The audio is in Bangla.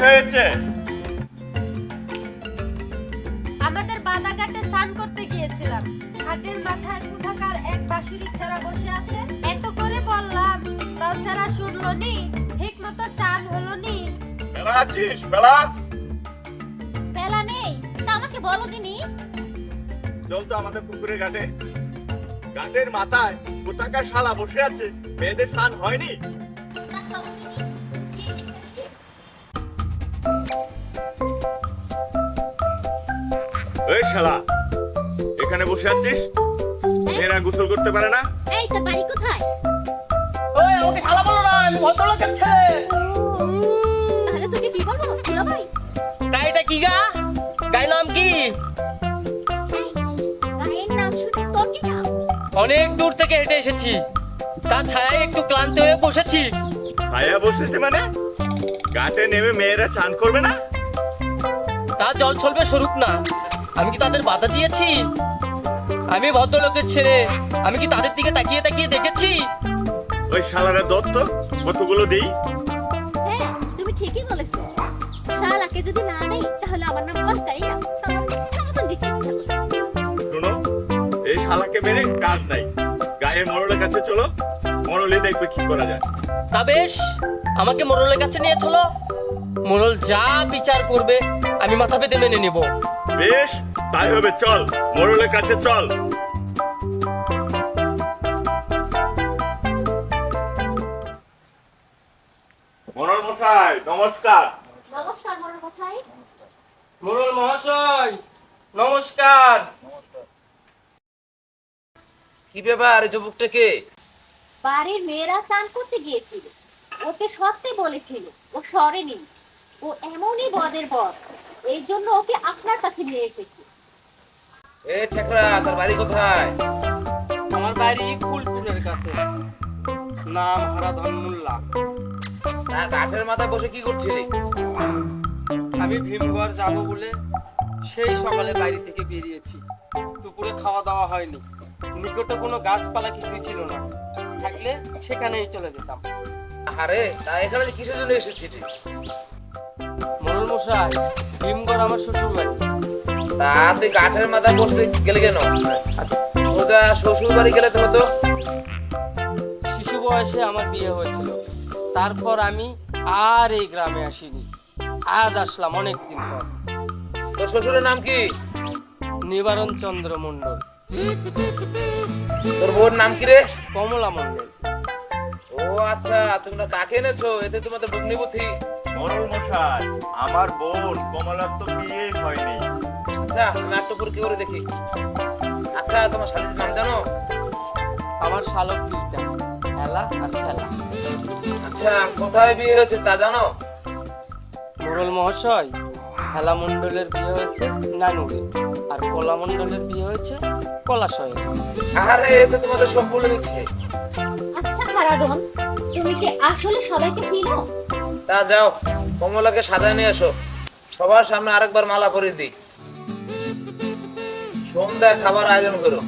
হয়েছে? আমাদের বাদাঘাটে স্নান করতে গিয়েছিলাম। ঘাটের মাথায় কোথাকার এক বাঁশুরি ছেঁড়া বসে আছে। এত করে বললাম, তাও ছেঁড়া শুনলো নি, ঠিক মতো স্নান হলো নি। বেলা আছিস? বেলা বেলা নেই, তা আমাকে বলো দিনি। চল তো আমাদের পুকুরের ঘাটে। ঘাটের মাথায় কোথাকার শালা বসে আছে, মেয়েদের স্নান হয়নি? তা চলো দিনি, গিয়ে দেখে আসি। এই শালা, এখানে বসে আছিস? মেয়েরা গোসল করতে পারে না? এই তো বাড়ি কোথায়? ওই আমাকে শালা বলো না, আমি ভদ্রলোকের ছেলে। তাহলে তোকে কি বলবো দুলা ভাই? গাড়িটা কি গা? গাড়ির নাম কি? এই, গায়ের নাম শুনে তোর কি নাম? অনেক দূর থেকে হেঁটে এসেছি, তার ছায়ায় একটু ক্লান্ত হয়ে বসেছি। ছায়া বসেছে মানে? ঘাটে নেমে মেয়েরা চান করবে না? তা জল ছলবে সরুক না, আমি কি তাদের বাধা দিয়েছি? আমি ভদ্রলোকের ছেলে, আমি কি তাদের দিকে তাকিয়ে তাকিয়ে দেখেছি? ওই শালারা দত্ত কতগুলো দেই? হ্যাঁ, তুমি ঠিকই বলেছো। শালাকে যদি না দেই তাহলে আমার নাম কলকাই না, তাহলে সারাক্ষণ দিতে ইচ্ছা করছে। শোনো, এই শালাকে মেরে কাজ নাই। গায়ে মরলের কাছে চলো, মরলে দেখবে কি করা যায়। তা বেশ, আমাকে মোড়লের কাছে নিয়ে চলো। মোড়ল যা বিচার করবে আমি মাথা পেতে মেনে নেব। বেশ, তাই হবে, চল মরলের কাছে চল। মরল মশাই নমস্কার। নমস্কার বড় মশাই। মোড়ল মহাশয় নমস্কার। কি ব্যাপার এই যুবকটাকে? বাড়ির মেয়েরা স্নান করতে গিয়েছিল, ওকে সত্যি বলেছিল, ও সরেনি। ও এমনই বদের বদ, এই জন্য ওকে আপনার কাছে নিয়ে এসেছি। এ ছেকড়া, তোর বাড়ি কোথায়? আমার বাড়ি ফুলপুরের কাছে, নাম হারাধন মোল্লা। কাঠের মাথায় বসে কি করছিলি? আমি ভীমগড় যাব বলে সেই সকালে বাড়ি থেকে বেরিয়েছি। দুপুরে খাওয়া দাওয়া হয়নি, নিকটে কোনো গাছপালা কিছুই ছিল না, থাকলে সেখানেই চলে যেতাম। আরে তা এখানে কিসের জন্য এসেছিলি? মোড়ল মশাই, ভীমগড় আমার শ্বশুর বাড়ি। তা তুই কাঠের মাথায় বসতে গেলে কেন? সোজা শ্বশুর বাড়ি গেলে তো হতো। শিশু বয়সে আমার বিয়ে হয়েছিল, তারপর আমি আর এই গ্রামে আসিনি। আজ আসলাম অনেকদিন পর। তোর শ্বশুরের নাম কি? নিবারণ চন্দ্র মণ্ডল। তোর বউর নাম কি রে? কমলা মণ্ডল। ও আচ্ছা, তোমরা কাকে এনেছো? এতে তোমাদের ভগ্নিপতি। মরল মশাই, আমার বোন কমলার তো বিয়ে হয়নি। আচ্ছা, আমি একটু পর কি করে দেখি। আচ্ছা, তোমার শালীর নাম জানো? আমার শালক দুইটা, খেলা আর খেলা। আচ্ছা, কোথায় বিয়ে হয়েছে তা জানো? মোড়ল মহাশয়, খেলা মণ্ডলের বিয়ে হয়েছে নানুরে, আর কলা মণ্ডলের বিয়ে হয়েছে কলাশয়ে। আরে এ তো তোমাদের সব বলে দিচ্ছে। আচ্ছা হারাধন, তুমি কি আসলে সবাইকে চিনো? তা যাও, কমলাকে সাজায় নিয়ে এসো। সবার সামনে আরেকবার মালা পরিয়ে দিই। সন্ধ্যায় খাবার আয়োজন করো।